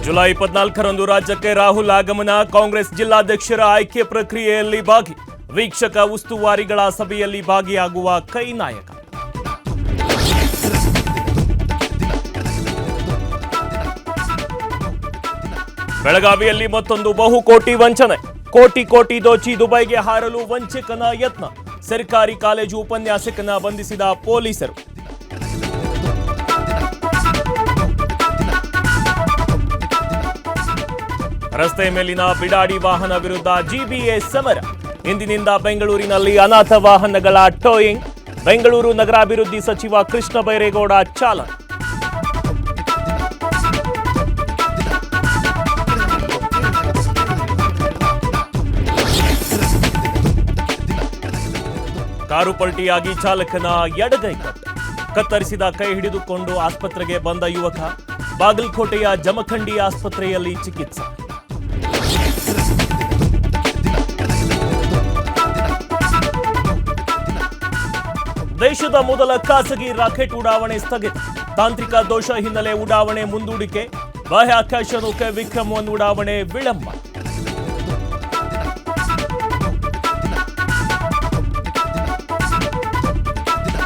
July 24ರಂದು ರಾಜ್ಯಕ್ಕೆ ರಾಹುಲ್ ಆಗಮನ. ಕಾಂಗ್ರೆಸ್ ಜಿಲ್ಲಾಧ್ಯಕ್ಷರ ಆಯ್ಕೆ ಪ್ರಕ್ರಿಯೆಯಲ್ಲಿ ಭಾಗಿ. ವೀಕ್ಷಕ ಉಸ್ತುವಾರಿಗಳ ಸಭೆಯಲ್ಲಿ ಭಾಗಿಯಾಗುವ ಕೈ ನಾಯಕ. ಬೆಳಗಾವಿಯಲ್ಲಿ ಮತ್ತೊಂದು ಬಹುಕೋಟಿ ವಂಚನೆ. ಕೋಟಿ ದೋಚಿ ದುಬೈಗೆ ಹಾರಲು ವಂಚಕನ ಯತ್ನ. ಸರ್ಕಾರಿ ಕಾಲೇಜು ಉಪನ್ಯಾಸಕನ ಬಂಧಿಸಿದ ಪೊಲೀಸರು. ರಸ್ತೆ ಮೇಲಿನ ಬಿಡಾಡಿ ವಾಹನ ವಿರುದ್ಧ ಜಿಬಿಎ ಸಮರ. ಇಂದಿನಿಂದ ಬೆಂಗಳೂರಿನಲ್ಲಿ ಅನಾಥ ವಾಹನಗಳ ಟೋಯಿಂಗ್. ಬೆಂಗಳೂರು ನಗರಾಭಿವೃದ್ಧಿ ಸಚಿವ ಕೃಷ್ಣ ಬೈರೇಗೌಡ ಚಾಲನೆ. ಕಾರು ಪಲ್ಟಿಯಾಗಿ ಚಾಲಕನ ಎಡಗೈ ಕತ್ತರಿಸಿದ ಕೈ ಹಿಡಿದುಕೊಂಡು ಆಸ್ಪತ್ರೆಗೆ ಬಂದ ಯುವಕ. ಬಾಗಲಕೋಟೆಯ ಜಮಖಂಡಿ ಆಸ್ಪತ್ರೆಯಲ್ಲಿ ಚಿಕಿತ್ಸೆ. ದೇಶದ ಮೊದಲ ಖಾಸಗಿ ರಾಕೆಟ್ ಉಡಾವಣೆ ಸ್ಥಗಿತ. ತಾಂತ್ರಿಕ ದೋಷ ಹಿನ್ನೆಲೆ ಉಡಾವಣೆ ಮುಂದೂಡಿಕೆ. ಬಾಹ್ಯಾಕಾಶ ನೌಕೆ ವಿಕ್ರಮ್-1 ಉಡಾವಣೆ ವಿಳಂಬ.